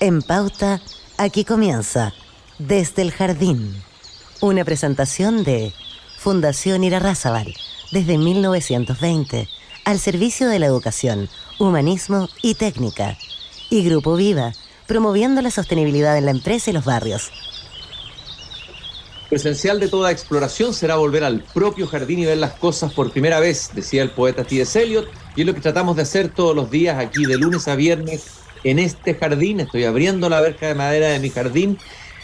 En Pauta, aquí comienza Desde el Jardín. Una presentación de Fundación Irarrázaval, desde 1920, al servicio de la educación, humanismo y técnica. Y Grupo Viva, promoviendo la sostenibilidad en la empresa y los barrios. Lo esencial de toda exploración será volver al propio jardín y ver las cosas por primera vez, decía el poeta T.S. Eliot, y es lo que tratamos de hacer todos los días aquí, de lunes a viernes, en este jardín. Estoy abriendo la verja de madera de mi jardín.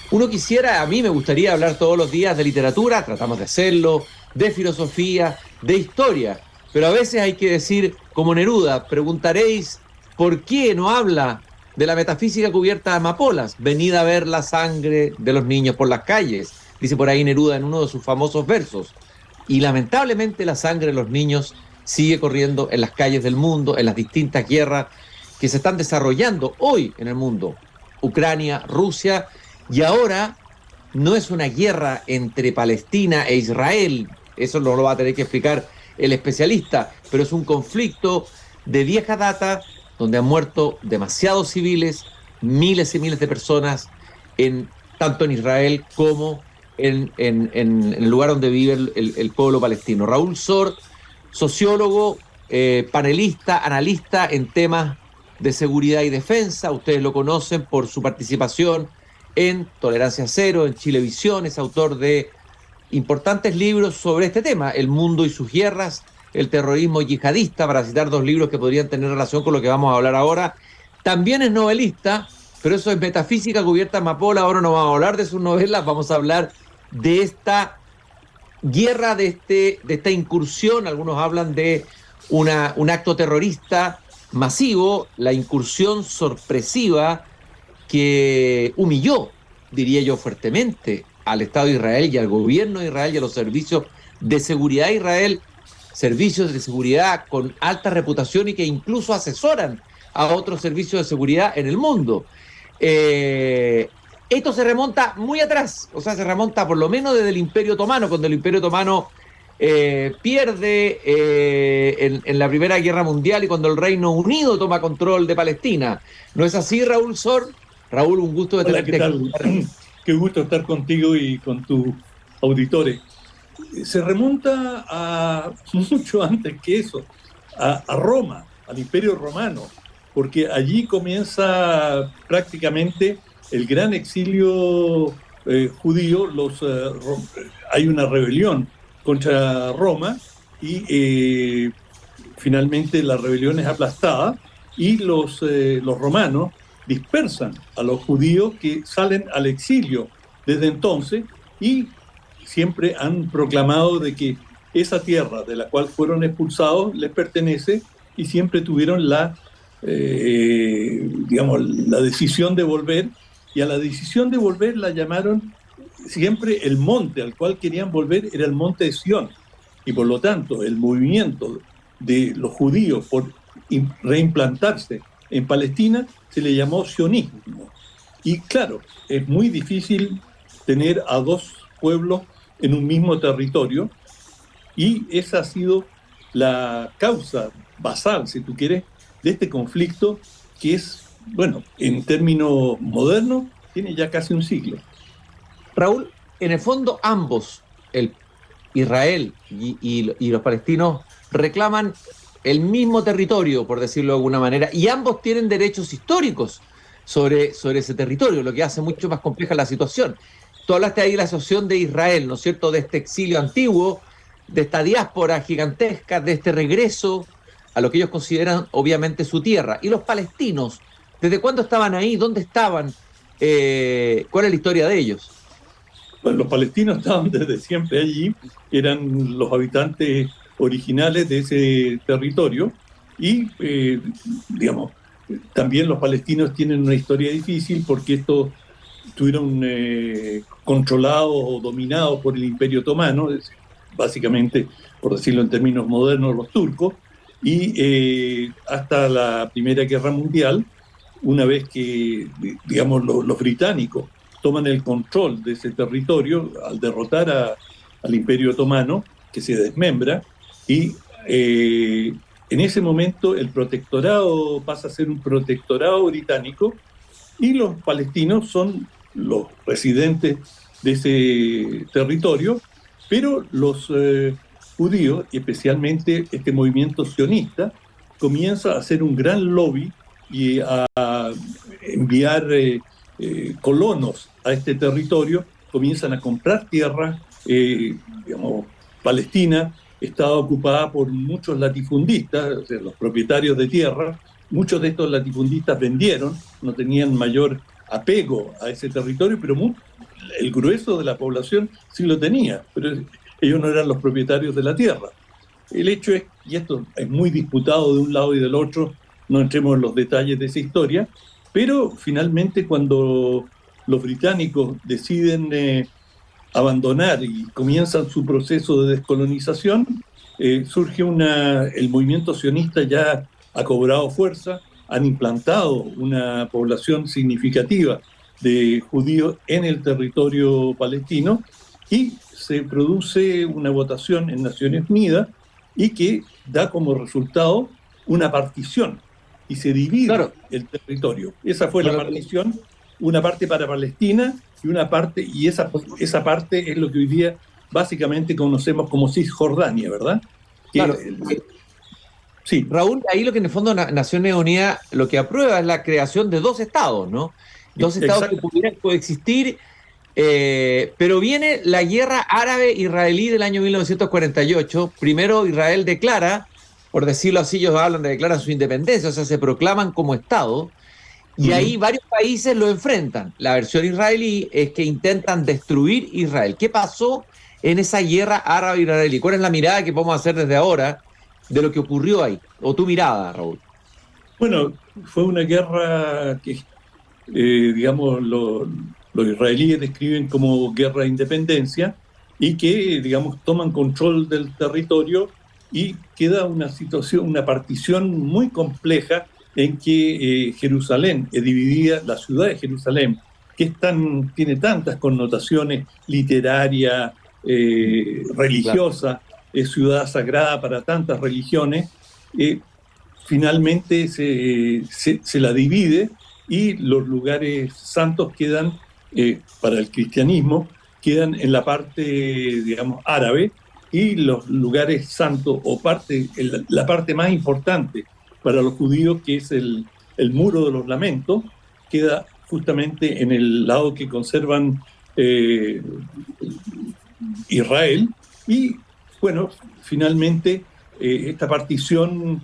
A mí me gustaría hablar todos los días de literatura, tratamos de hacerlo, de filosofía, de historia, pero a veces hay que decir, como Neruda, preguntaréis, ¿por qué no habla de la metafísica cubierta de amapolas? Venid a ver la sangre de los niños por las calles, dice por ahí Neruda en uno de sus famosos versos. Y lamentablemente la sangre de los niños sigue corriendo en las calles del mundo, en las distintas guerras que se están desarrollando hoy en el mundo. Ucrania, Rusia, y ahora no es una guerra entre Palestina e Israel, eso no lo va a tener que explicar el especialista, pero es un conflicto de vieja data donde han muerto demasiados civiles, miles y miles de personas, tanto en Israel como en el lugar donde vive el pueblo palestino. Raúl Sor, sociólogo, panelista, analista en temas de seguridad y defensa. Ustedes lo conocen por su participación en Tolerancia Cero, en Chilevisión. Es autor de importantes libros sobre este tema, El mundo y sus guerras, el terrorismo yihadista, para citar dos libros que podrían tener relación con lo que vamos a hablar ahora. También es novelista, pero eso es metafísica cubierta en amapola. Ahora no vamos a hablar de sus novelas, vamos a hablar de esta guerra, de esta incursión. Algunos hablan de un acto terrorista masivo, la incursión sorpresiva que humilló, diría yo fuertemente, al Estado de Israel y al gobierno de Israel y a los servicios de seguridad de Israel, servicios de seguridad con alta reputación y que incluso asesoran a otros servicios de seguridad en el mundo. Esto se remonta muy atrás, o sea, se remonta por lo menos desde el Imperio Otomano, cuando el Imperio Otomano pierde en la Primera Guerra Mundial y cuando el Reino Unido toma control de Palestina. ¿No es así, Raúl Sor? Raúl, un gusto de tenerte aquí. Qué gusto estar contigo y con tus auditores. Se remonta a mucho antes que eso, a Roma, al Imperio Romano, porque allí comienza prácticamente el gran exilio judío. Hay una rebelión contra Roma y finalmente la rebelión es aplastada y los romanos dispersan a los judíos que salen al exilio desde entonces y siempre han proclamado de que esa tierra de la cual fueron expulsados les pertenece y siempre tuvieron la decisión de volver, y a la decisión de volver la llamaron siempre el monte al cual querían volver era el monte de Sión, y por lo tanto el movimiento de los judíos por reimplantarse en Palestina se le llamó sionismo. Y claro, es muy difícil tener a dos pueblos en un mismo territorio, y esa ha sido la causa basal, si tú quieres, de este conflicto que es, bueno, en términos modernos, tiene ya casi un siglo. Raúl, en el fondo ambos, el Israel y los palestinos, reclaman el mismo territorio, por decirlo de alguna manera, y ambos tienen derechos históricos sobre ese territorio, lo que hace mucho más compleja la situación. Tú hablaste ahí de la asociación de Israel, ¿no es cierto?, de este exilio antiguo, de esta diáspora gigantesca, de este regreso a lo que ellos consideran obviamente su tierra. ¿Y los palestinos? ¿Desde cuándo estaban ahí? ¿Dónde estaban? ¿Cuál es la historia de ellos? Bueno, los palestinos estaban desde siempre allí, eran los habitantes originales de ese territorio y, también los palestinos tienen una historia difícil porque estos estuvieron controlados o dominados por el Imperio Otomano, básicamente, por decirlo en términos modernos, los turcos, y hasta la Primera Guerra Mundial, una vez que, los británicos toman el control de ese territorio al derrotar al Imperio Otomano, que se desmembra, y en ese momento el protectorado pasa a ser un protectorado británico y los palestinos son los residentes de ese territorio, pero los judíos, y especialmente este movimiento sionista, comienza a hacer un gran lobby y a enviar colonos a este territorio, comienzan a comprar tierra, digamos, Palestina estaba ocupada por muchos latifundistas, o sea, los propietarios de tierra. Muchos de estos latifundistas vendieron, no tenían mayor apego a ese territorio, pero el grueso de la población sí lo tenía, pero ellos no eran los propietarios de la tierra. El hecho es, y esto es muy disputado de un lado y del otro, no entremos en los detalles de esa historia, pero finalmente cuando los británicos deciden abandonar y comienzan su proceso de descolonización, surge el movimiento sionista ya ha cobrado fuerza, han implantado una población significativa de judíos en el territorio palestino y se produce una votación en Naciones Unidas y que da como resultado una partición y se divide el territorio. Esa fue la partición, una parte para Palestina y una parte, y esa parte es lo que hoy día básicamente conocemos como Cisjordania, ¿verdad? Claro. Sí. Raúl, ahí lo que en el fondo Naciones Unidas lo que aprueba es la creación de dos estados, ¿no? Dos estados que pudieran coexistir, pero viene la guerra árabe-israelí del año 1948. Primero Israel declara, por decirlo así, ellos hablan de declarar su independencia, o sea, se proclaman como estado, y ahí varios países lo enfrentan. La versión israelí es que intentan destruir Israel. ¿Qué pasó en esa guerra árabe-israelí? ¿Cuál es la mirada que podemos hacer desde ahora de lo que ocurrió ahí? O tu mirada, Raúl. Bueno, fue una guerra que, digamos, los israelíes describen como guerra de independencia y que, digamos, toman control del territorio y queda una situación, una partición muy compleja en que Jerusalén es dividida, la ciudad de Jerusalén, que tiene tantas connotaciones literarias, religiosas, es ciudad sagrada para tantas religiones, finalmente se la divide y los lugares santos quedan, para el cristianismo, quedan en la parte, digamos, árabe, y los lugares santos, o la parte más importante para los judíos, que es el Muro de los Lamentos, queda justamente en el lado que conservan Israel. Y bueno, finalmente esta partición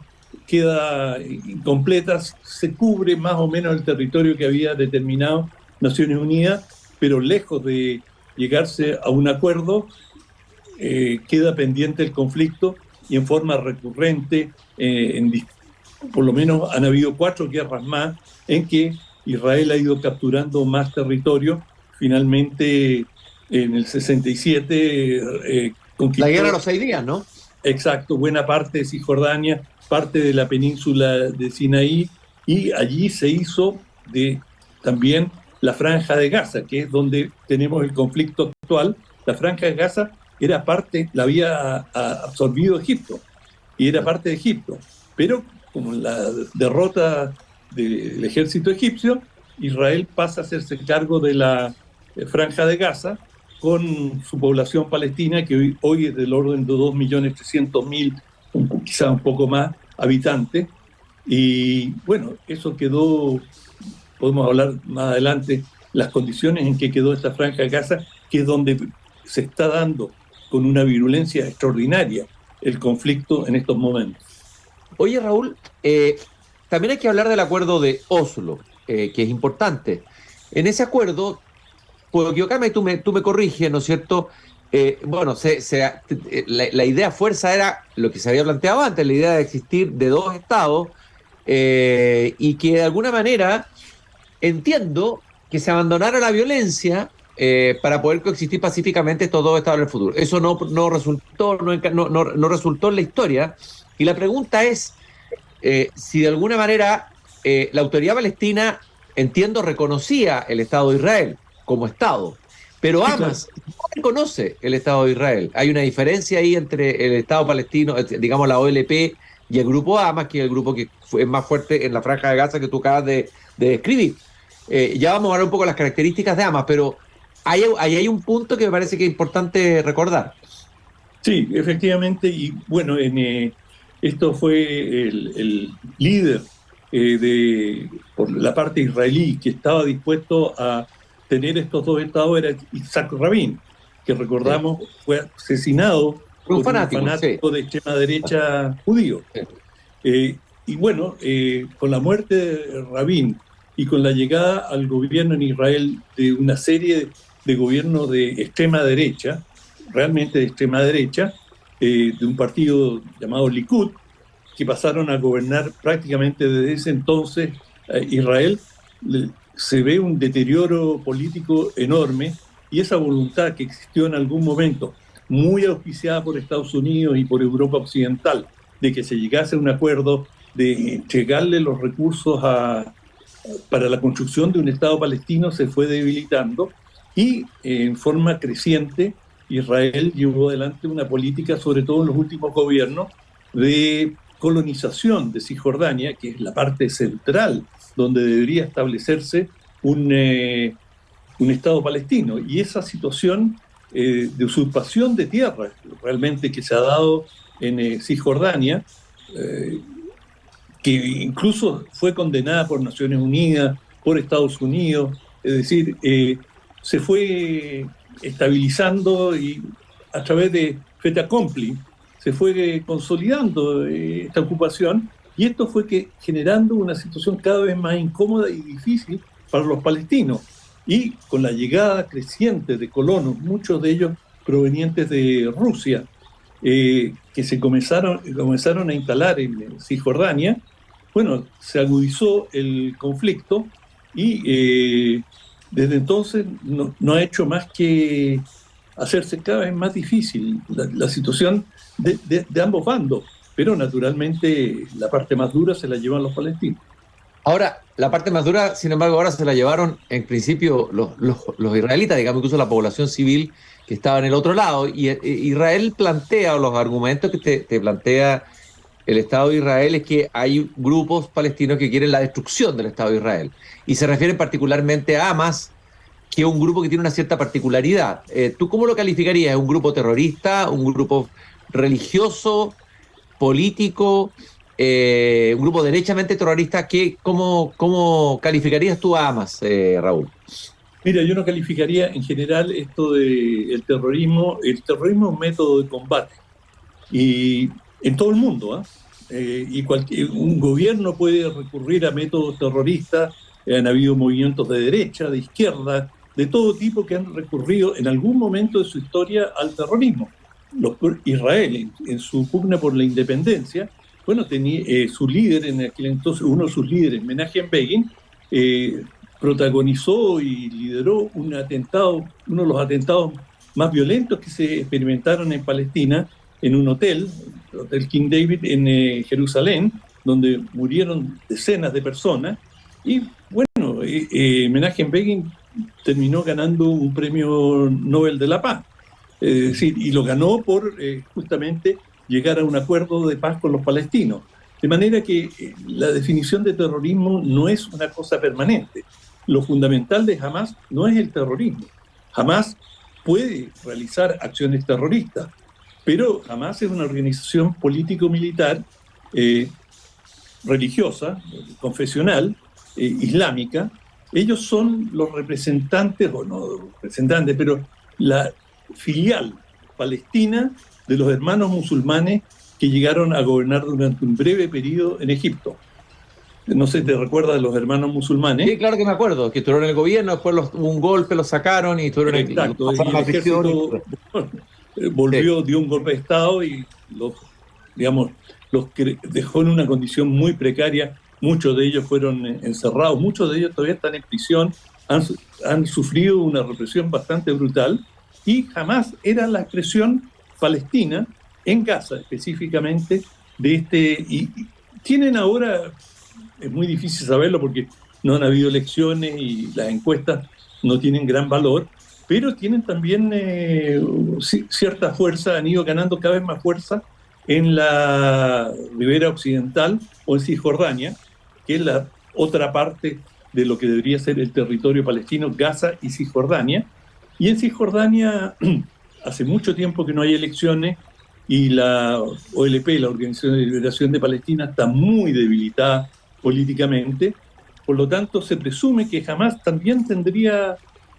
queda incompleta, se cubre más o menos el territorio que había determinado Naciones Unidas, pero lejos de llegarse a un acuerdo, queda pendiente el conflicto y en forma recurrente, por lo menos han habido 4 guerras más en que Israel ha ido capturando más territorio. Finalmente, en el 67 conquistó... La guerra de los 6 días, ¿no? Exacto, buena parte de Cisjordania, parte de la península de Sinaí, y allí se hizo también la Franja de Gaza, que es donde tenemos el conflicto actual. La Franja de Gaza era parte, la había absorbido Egipto, y era parte de Egipto, pero como la derrota del ejército egipcio, Israel pasa a hacerse cargo de la Franja de Gaza con su población palestina, que hoy es del orden de 2.300.000, quizá un poco más, habitantes. Y bueno, eso quedó, podemos hablar más adelante, las condiciones en que quedó esta Franja de Gaza, que es donde se está dando con una virulencia extraordinaria el conflicto en estos momentos. Oye, Raúl, también hay que hablar del acuerdo de Oslo, que es importante. En ese acuerdo, puedo equivocarme y tú me corriges, ¿no es cierto? Bueno, la idea fuerza era lo que se había planteado antes, la idea de existir de 2 estados, y que de alguna manera entiendo que se abandonara la violencia para poder coexistir pacíficamente estos 2 estados en el futuro. Eso no resultó en la historia. Y la pregunta es si de alguna manera la autoridad palestina, entiendo, reconocía el Estado de Israel como Estado, pero Hamas no reconoce el Estado de Israel. Hay una diferencia ahí entre el Estado palestino, digamos la OLP, y el grupo Hamas, que es el grupo que es más fuerte en la Franja de Gaza que tú acabas de describir. Ya vamos a hablar un poco de las características de Hamas, pero ahí hay un punto que me parece que es importante recordar. Sí, efectivamente, y bueno, esto fue el líder por la parte israelí que estaba dispuesto a tener estos dos estados, era Isaac Rabin, que Sí. recordamos fue asesinado Un por un fanático, sí. fanático de extrema derecha judío. Sí. Y bueno, con la muerte de Rabin y con la llegada al gobierno en Israel de una serie de gobiernos de extrema derecha, realmente de extrema derecha, de un partido llamado Likud, que pasaron a gobernar prácticamente desde ese entonces Israel, se ve un deterioro político enorme y esa voluntad que existió en algún momento, muy auspiciada por Estados Unidos y por Europa Occidental, de que se llegase a un acuerdo de entregarle los recursos para la construcción de un Estado palestino, se fue debilitando y en forma creciente Israel llevó adelante una política, sobre todo en los últimos gobiernos, de colonización de Cisjordania, que es la parte central donde debería establecerse un Estado palestino. Y esa situación de usurpación de tierra realmente que se ha dado en Cisjordania, que incluso fue condenada por Naciones Unidas, por Estados Unidos, es decir, se fue estabilizando y a través de fait accompli se fue consolidando esta ocupación y esto fue generando una situación cada vez más incómoda y difícil para los palestinos. Y con la llegada creciente de colonos, muchos de ellos provenientes de Rusia, que se comenzaron a instalar en Cisjordania, bueno, se agudizó el conflicto y desde entonces no ha hecho más que hacerse cada vez más difícil la situación de ambos bandos, pero naturalmente la parte más dura se la llevan los palestinos. Ahora, la parte más dura, sin embargo, ahora se la llevaron en principio los israelitas, digamos, incluso la población civil que estaba en el otro lado. Y Israel plantea, o los argumentos que te plantea el Estado de Israel, es que hay grupos palestinos que quieren la destrucción del Estado de Israel. Y se refieren particularmente a Hamas, que es un grupo que tiene una cierta particularidad. ¿Tú cómo lo calificarías? ¿Es un grupo terrorista, un grupo religioso, político, un grupo derechamente terrorista? ¿Cómo calificarías tú a Hamas, Raúl? Mira, yo no calificaría en general esto del terrorismo. El terrorismo es un método de combate y en todo el mundo, y un gobierno puede recurrir a métodos terroristas. Han habido movimientos de derecha, de izquierda, de todo tipo que han recurrido en algún momento de su historia al terrorismo. Israel, en su pugna por la independencia, bueno, tenía su líder en aquel entonces, uno de sus líderes, Menachem Begin, protagonizó y lideró uno de los atentados más violentos que se experimentaron en Palestina, en un hotel, el Hotel King David en Jerusalén, donde murieron decenas de personas. Y bueno, Menachem Begin terminó ganando un premio Nobel de la Paz. Es decir, y lo ganó por justamente llegar a un acuerdo de paz con los palestinos. De manera que la definición de terrorismo no es una cosa permanente. Lo fundamental de Hamas no es el terrorismo. Hamas puede realizar acciones terroristas, pero Hamas es una organización político-militar, religiosa, confesional, islámica. Ellos son los representantes, o no representantes, pero la filial palestina de los hermanos musulmanes que llegaron a gobernar durante un breve periodo en Egipto. No sé, ¿te recuerdas de los hermanos musulmanes? Sí, claro que me acuerdo, que estuvieron en el gobierno, después hubo un golpe, los sacaron y estuvieron en Exacto, y el ejército volvió, dio un golpe de Estado y los dejó en una condición muy precaria. Muchos de ellos fueron encerrados, muchos de ellos todavía están en prisión, han sufrido una represión bastante brutal y jamás era la expresión palestina, en Gaza específicamente, y tienen ahora, es muy difícil saberlo porque no han habido elecciones y las encuestas no tienen gran valor, pero tienen también cierta fuerza, han ido ganando cada vez más fuerza en la ribera occidental o en Cisjordania, que es la otra parte de lo que debería ser el territorio palestino, Gaza y Cisjordania. Y en Cisjordania hace mucho tiempo que no hay elecciones y la OLP, la Organización de Liberación de Palestina, está muy debilitada políticamente. Por lo tanto, se presume que Hamás también tendría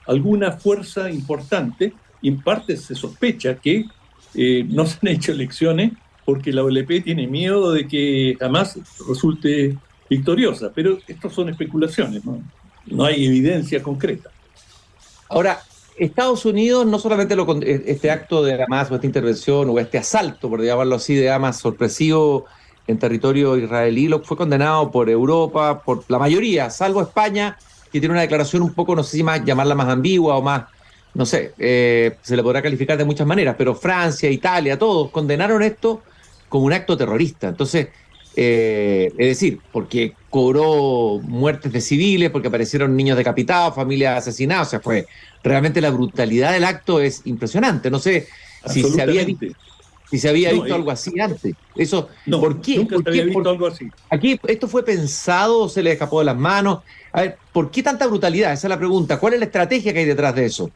alguna fuerza importante, y en parte se sospecha que no se han hecho elecciones porque la OLP tiene miedo de que Hamás resulte victoriosa. Pero estas son especulaciones, no hay evidencia concreta. Ahora, Estados Unidos no solamente este acto de Hamas o esta intervención o este asalto, por llamarlo así, de Hamas sorpresivo en territorio israelí, lo fue condenado por Europa, por la mayoría, salvo España, que tiene una declaración un poco, no sé si llamarla más ambigua o más, no sé, se le podrá calificar de muchas maneras, pero Francia, Italia, todos condenaron esto como un acto terrorista. Entonces, es decir, porque cobró muertes de civiles, porque aparecieron niños decapitados, familias asesinadas, o sea, realmente la brutalidad del acto es impresionante. No sé si se había visto algo así antes. Eso, no, ¿por qué? Nunca se había visto algo así. Aquí esto fue pensado o se le escapó de las manos. A ver, ¿por qué tanta brutalidad? Esa es la pregunta. ¿Cuál es la estrategia que hay detrás de eso?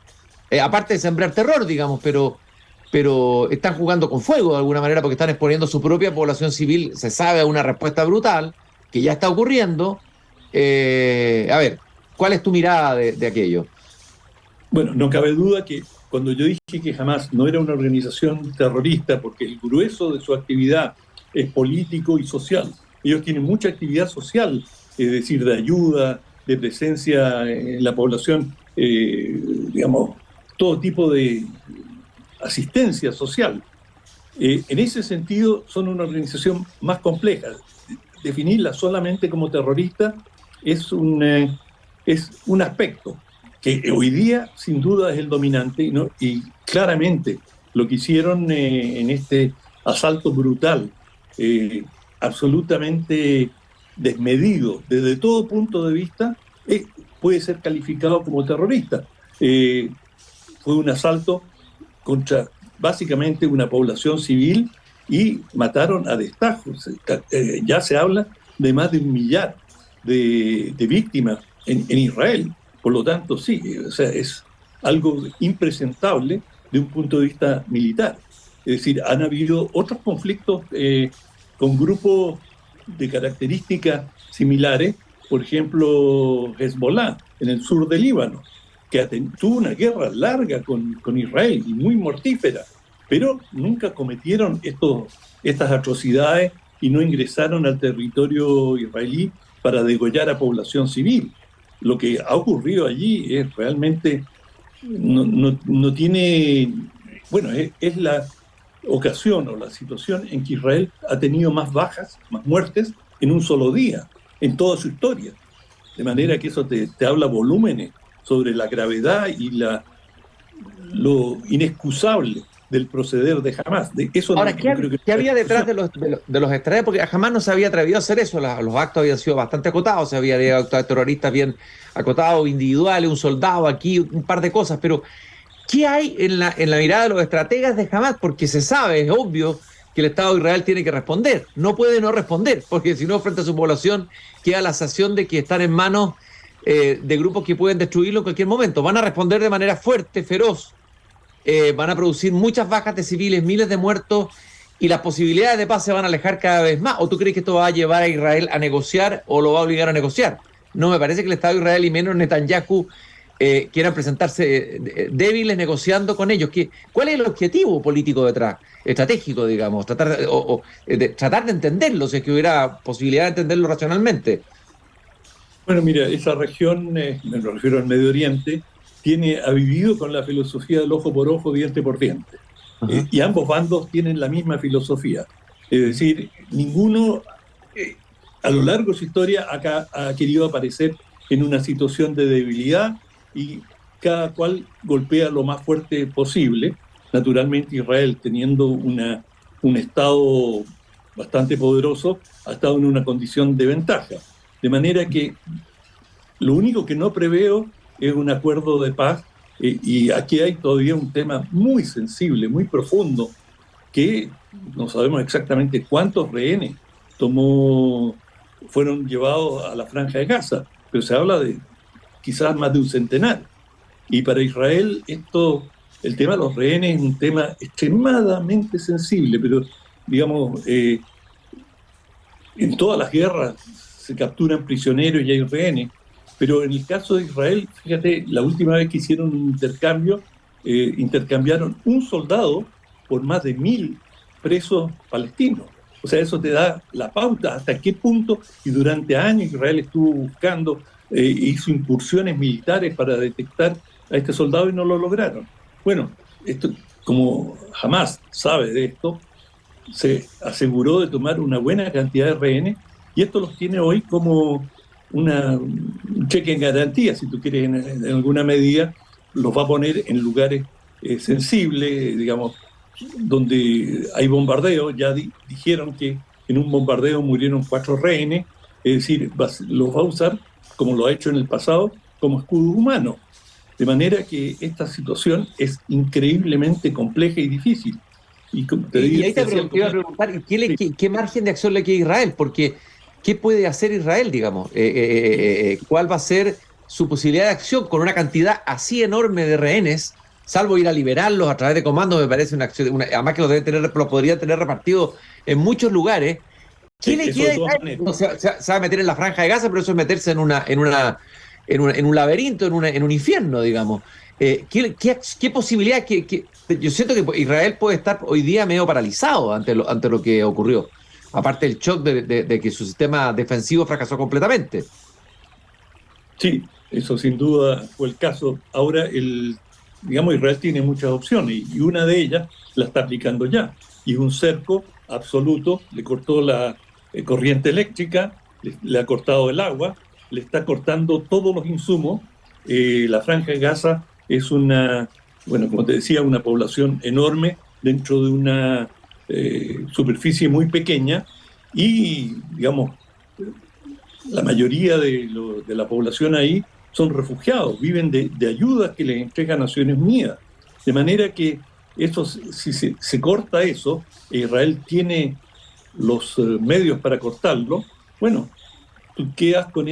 Aparte de sembrar terror, digamos, pero están jugando con fuego de alguna manera porque están exponiendo su propia población civil, se sabe, a una respuesta brutal que ya está ocurriendo. A ver, ¿cuál es tu mirada de aquello? Bueno, no cabe duda que cuando yo dije que Hamás no era una organización terrorista, porque el grueso de su actividad es político y social. Ellos tienen mucha actividad social, es decir, de ayuda, de presencia en la población, digamos, todo tipo de asistencia social. En ese sentido, son una organización más compleja. Definirla solamente como terrorista es un aspecto que hoy día sin duda es el dominante, ¿no? Y claramente lo que hicieron en este asalto brutal, absolutamente desmedido desde todo punto de vista, puede ser calificado como terrorista. Fue un asalto contra básicamente una población civil y mataron a destajos. Ya se habla de más de 1 millar de víctimas en Israel. Por lo tanto, sí, o sea, es algo impresentable de un punto de vista militar. Es decir, han habido otros conflictos con grupos de características similares, por ejemplo, Hezbollah, en el sur del Líbano, que tuvo una guerra larga con Israel y muy mortífera, pero nunca cometieron estas atrocidades y no ingresaron al territorio israelí para degollar a población civil. Lo que ha ocurrido allí es realmente, no tiene, bueno, es la ocasión o la situación en que Israel ha tenido más bajas, más muertes en un solo día, en toda su historia. De manera que eso te habla volúmenes sobre la gravedad y lo inexcusable del proceder de Hamás. Ahora, ¿qué había detrás de los extraños? Porque jamás no se había atrevido a hacer eso. Los actos habían sido bastante acotados, se había llegado actos de terroristas bien acotados, individuales, un soldado aquí, un par de cosas. Pero, ¿qué hay en la mirada de los estrategas de Hamás? Porque se sabe, es obvio, que el Estado de Israel tiene que responder. No puede no responder, porque si no, frente a su población, queda la sensación de que están en manos de grupos que pueden destruirlo en cualquier momento. Van a responder de manera fuerte, feroz. Van a producir muchas bajas de civiles, miles de muertos, y las posibilidades de paz se van a alejar cada vez más. ¿O tú crees que esto va a llevar a Israel a negociar o lo va a obligar a negociar? No, me parece que el Estado de Israel y menos Netanyahu quieran presentarse débiles negociando con ellos. ¿Cuál es el objetivo político detrás? Estratégico, digamos, tratar de entenderlo, si es que hubiera posibilidad de entenderlo racionalmente. Bueno, mira, esa región, me refiero al Medio Oriente, ha vivido con la filosofía del ojo por ojo, diente por diente. Y ambos bandos tienen la misma filosofía. Es decir, ninguno a lo largo de su historia ha querido aparecer en una situación de debilidad y cada cual golpea lo más fuerte posible. Naturalmente Israel, teniendo un Estado bastante poderoso, ha estado en una condición de ventaja. De manera que lo único que no preveo es un acuerdo de paz, y aquí hay todavía un tema muy sensible, muy profundo, que no sabemos exactamente cuántos rehenes fueron llevados a la Franja de Gaza, pero se habla de quizás más de un centenar. Y para Israel el tema de los rehenes es un tema extremadamente sensible, pero digamos, en todas las guerras se capturan prisioneros y hay rehenes, pero en el caso de Israel, fíjate, la última vez que hicieron un intercambio, intercambiaron un soldado por más de 1.000 presos palestinos. O sea, eso te da la pauta hasta qué punto, y durante años Israel estuvo buscando, hizo incursiones militares para detectar a este soldado y no lo lograron. Bueno, esto, como Hamás sabe de esto, se aseguró de tomar una buena cantidad de rehenes y esto los tiene hoy como un cheque en garantía, si tú quieres, en alguna medida, los va a poner en lugares sensibles, digamos, donde hay bombardeo. Ya dijeron que en un bombardeo murieron 4 rehenes, es decir, los va a usar, como lo ha hecho en el pasado, como escudo humano. De manera que esta situación es increíblemente compleja y difícil. Y ahí te iba a preguntar, ¿qué margen de acción le queda a Israel? Porque, ¿qué puede hacer Israel, digamos? ¿Cuál va a ser su posibilidad de acción con una cantidad así enorme de rehenes? Salvo ir a liberarlos a través de comandos, me parece una acción, además que los podrían tener repartidos en muchos lugares. ¿Qué le queda a Israel? No, se va a meter en la franja de Gaza, pero eso es meterse en un laberinto, en un infierno, digamos. ¿Qué posibilidad? Yo siento que Israel puede estar hoy día medio paralizado ante lo que ocurrió. Aparte del shock de que su sistema defensivo fracasó completamente. Sí, eso sin duda fue el caso. Ahora, digamos, Israel tiene muchas opciones y una de ellas la está aplicando ya. Y es un cerco absoluto, le cortó la corriente eléctrica, le ha cortado el agua, le está cortando todos los insumos. La Franja de Gaza es como te decía, una población enorme dentro de una superficie muy pequeña y, digamos, la mayoría de la población ahí son refugiados, viven de ayudas que les entrega Naciones Unidas. De manera que si se corta eso, Israel tiene los medios para cortarlo, bueno, tú quedas con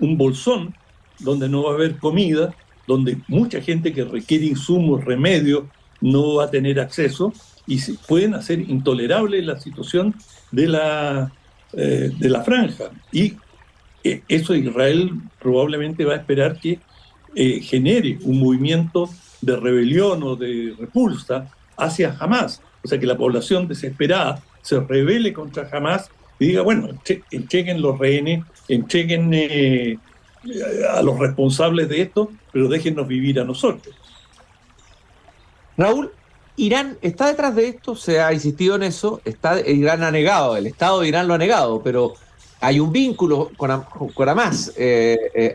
un bolsón donde no va a haber comida, donde mucha gente que requiere insumos, remedios, no va a tener acceso y pueden hacer intolerable la situación de la franja. Y eso Israel probablemente va a esperar que genere un movimiento de rebelión o de repulsa hacia Hamás. O sea, que la población desesperada se rebele contra Hamás y diga, bueno, entreguen los rehenes, entreguen a los responsables de esto, pero déjennos vivir a nosotros. Raúl, Irán está detrás de esto, se ha insistido en eso, Irán ha negado, el Estado de Irán lo ha negado, pero hay un vínculo con Hamás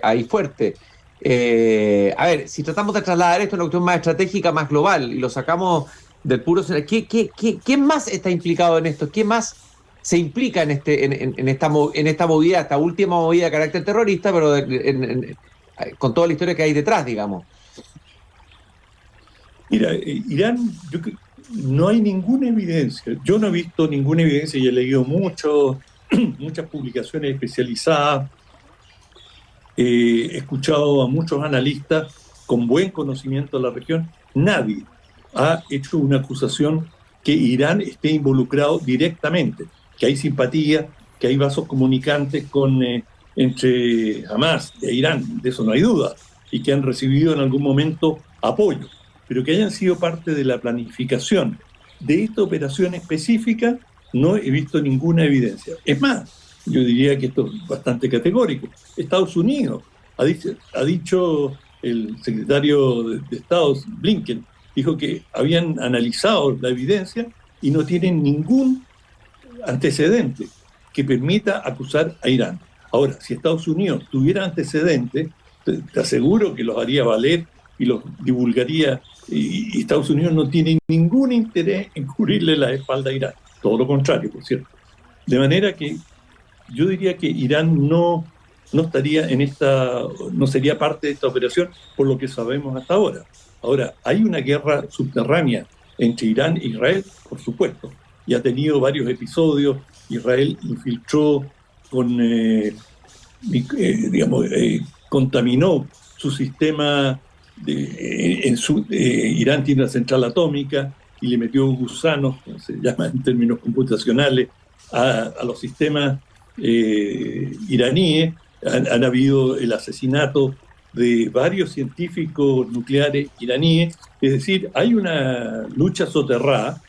ahí fuerte. A ver, si tratamos de trasladar esto a una cuestión más estratégica, más global, y lo sacamos del puro... ¿Qué más está implicado en esto? ¿Qué más se implica en esta movida, esta última movida de carácter terrorista, pero con toda la historia que hay detrás, digamos? Mira, Irán, no hay ninguna evidencia. Yo no he visto ninguna evidencia y he leído muchas publicaciones especializadas. He escuchado a muchos analistas con buen conocimiento de la región. Nadie ha hecho una acusación que Irán esté involucrado directamente, que hay simpatía, que hay vasos comunicantes entre Hamás e Irán, de eso no hay duda, y que han recibido en algún momento apoyo, pero que hayan sido parte de la planificación de esta operación específica, no he visto ninguna evidencia. Es más, yo diría que esto es bastante categórico. Estados Unidos ha dicho el secretario de Estado, Blinken, dijo que habían analizado la evidencia y no tienen ningún antecedente que permita acusar a Irán. Ahora, si Estados Unidos tuviera antecedentes, te aseguro que los haría valer y los divulgaría, y Estados Unidos no tiene ningún interés en cubrirle la espalda a Irán. Todo lo contrario, por cierto. De manera que yo diría que Irán no estaría no sería parte de esta operación por lo que sabemos hasta ahora. Ahora, hay una guerra subterránea entre Irán e Israel, por supuesto, y ha tenido varios episodios. Israel infiltró con contaminó su sistema. Irán tiene una central atómica y le metió gusanos, como se llama en términos computacionales, a los sistemas iraníes. Han habido el asesinato de varios científicos nucleares iraníes. Es decir, hay una lucha soterrada.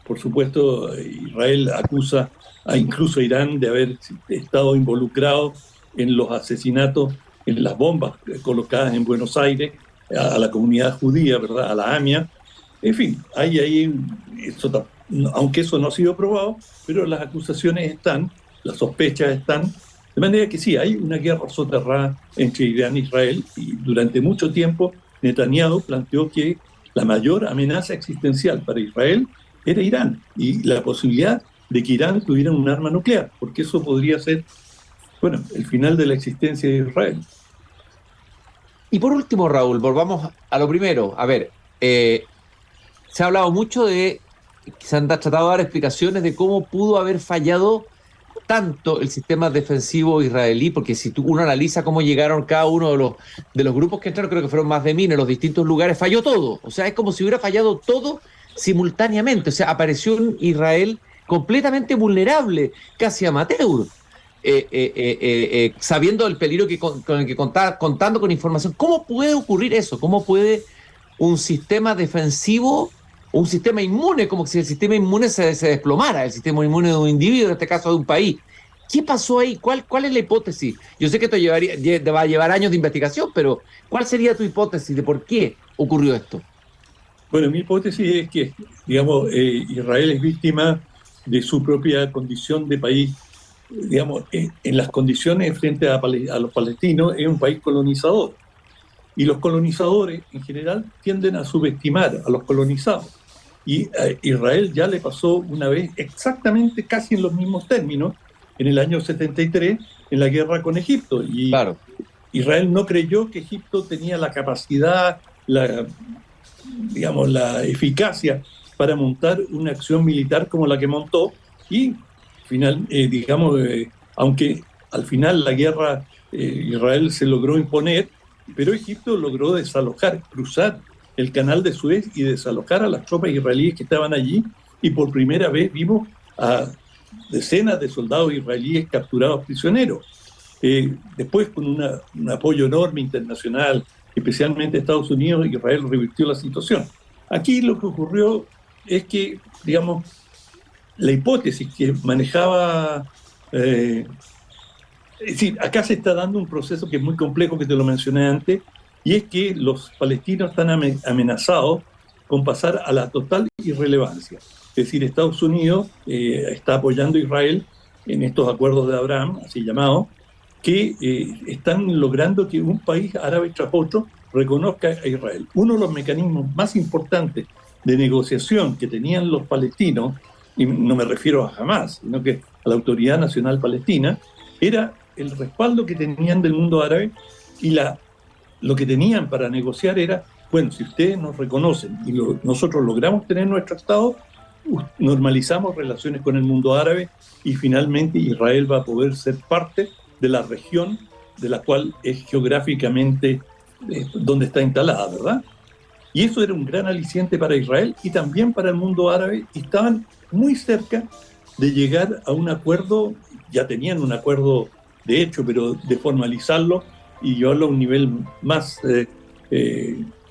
Por supuesto, Israel acusa incluso a Irán de haber estado involucrado en los asesinatos, en las bombas colocadas en Buenos Aires a la comunidad judía, ¿verdad? A la AMIA. En fin, aunque eso no ha sido probado, pero las acusaciones están, las sospechas están. De manera que sí, hay una guerra soterrada entre Irán e Israel, y durante mucho tiempo Netanyahu planteó que la mayor amenaza existencial para Israel era Irán, y la posibilidad de que Irán tuviera un arma nuclear, porque eso podría ser, bueno, el final de la existencia de Israel. Y por último, Raúl, volvamos a lo primero. A ver, se ha hablado mucho se han tratado de dar explicaciones de cómo pudo haber fallado tanto el sistema defensivo israelí, porque si uno analiza cómo llegaron cada uno de los grupos que entraron, creo que fueron más de 1000 en los distintos lugares, falló todo. O sea, es como si hubiera fallado todo simultáneamente. O sea, apareció un Israel completamente vulnerable, casi amateur. Sabiendo el peligro con el que contando con información. ¿Cómo puede ocurrir eso? ¿Cómo puede un sistema defensivo, un sistema inmune, como si el sistema inmune se desplomara, el sistema inmune de un individuo, en este caso de un país? ¿Qué pasó ahí? ¿Cuál es la hipótesis? Yo sé que esto va a llevar años de investigación, pero ¿cuál sería tu hipótesis de por qué ocurrió esto? Bueno, mi hipótesis es que, digamos, Israel es víctima de su propia condición de país. Digamos, en las condiciones frente a los palestinos, es un país colonizador. Y los colonizadores, en general, tienden a subestimar a los colonizados. Y a Israel ya le pasó una vez exactamente casi en los mismos términos, en el año 73, en la guerra con Egipto. Y claro, Israel no creyó que Egipto tenía la capacidad, la eficacia para montar una acción militar como la que montó, y aunque al final la guerra Israel se logró imponer, pero Egipto logró cruzar el canal de Suez y desalojar a las tropas israelíes que estaban allí, y por primera vez vimos a decenas de soldados israelíes capturados prisioneros. Después, con un apoyo enorme internacional, especialmente Estados Unidos, Israel revirtió la situación. Aquí lo que ocurrió es que, digamos, la hipótesis que manejaba... es decir, acá se está dando un proceso que es muy complejo, que te lo mencioné antes, y es que los palestinos están amenazados con pasar a la total irrelevancia. Es decir, Estados Unidos está apoyando a Israel en estos acuerdos de Abraham, así llamados, que están logrando que un país árabe tras otro reconozca a Israel. Uno de los mecanismos más importantes de negociación que tenían los palestinos, y no me refiero a Hamás, sino que a la Autoridad Nacional Palestina, era el respaldo que tenían del mundo árabe, y lo que tenían para negociar era, bueno, si ustedes nos reconocen y nosotros logramos tener nuestro Estado, normalizamos relaciones con el mundo árabe, y finalmente Israel va a poder ser parte de la región de la cual es geográficamente donde está instalada, ¿verdad? Y eso era un gran aliciente para Israel y también para el mundo árabe, y estaban muy cerca de llegar a un acuerdo. Ya tenían un acuerdo de hecho, pero de formalizarlo y llevarlo a un nivel más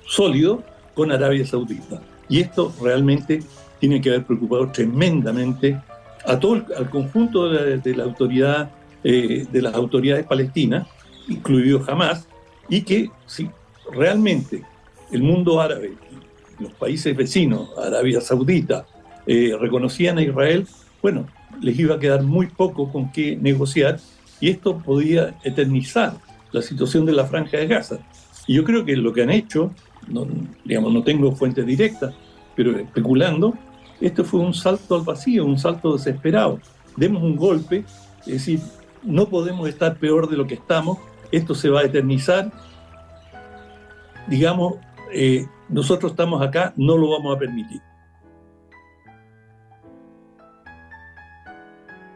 sólido con Arabia Saudita. Y esto realmente tiene que haber preocupado tremendamente al conjunto de la autoridad, de las autoridades palestinas, incluido Hamás, y que si realmente el mundo árabe, los países vecinos, Arabia Saudita, reconocían a Israel, bueno, les iba a quedar muy poco con qué negociar, y esto podía eternizar la situación de la Franja de Gaza. Y yo creo que lo que han hecho, no tengo fuentes directas, pero especulando, esto fue un salto al vacío, un salto desesperado. Demos un golpe, es decir, no podemos estar peor de lo que estamos, esto se va a eternizar, digamos, nosotros estamos acá, no lo vamos a permitir.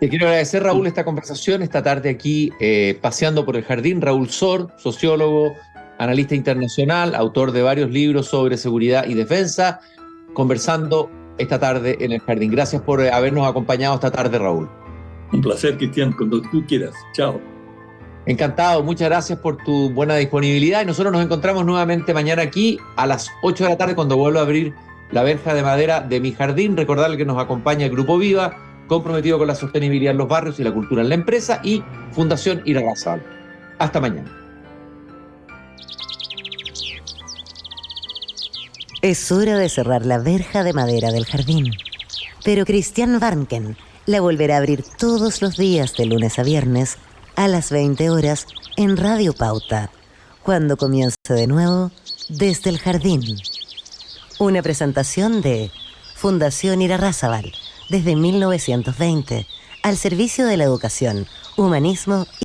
Te quiero agradecer, Raúl, esta conversación esta tarde aquí paseando por el jardín. Raúl Sor, sociólogo, analista internacional, autor de varios libros sobre seguridad y defensa, conversando esta tarde en el jardín. Gracias por habernos acompañado esta tarde, Raúl. Un placer, Cristian, cuando tú quieras. Chao. Encantado, muchas gracias por tu buena disponibilidad y nosotros nos encontramos nuevamente mañana aquí a las 8 de la tarde cuando vuelva a abrir la verja de madera de mi jardín. Recordarle que nos acompaña el Grupo Viva, comprometido con la sostenibilidad en los barrios y la cultura en la empresa, y Fundación Irarrázaval. Hasta mañana. Es hora de cerrar la verja de madera del jardín. Pero Christian Warnken la volverá a abrir todos los días de lunes a viernes a las 20 horas en Radio Pauta, cuando comience de nuevo Desde el Jardín. Una presentación de Fundación Irarrázaval, desde 1920, al servicio de la educación, humanismo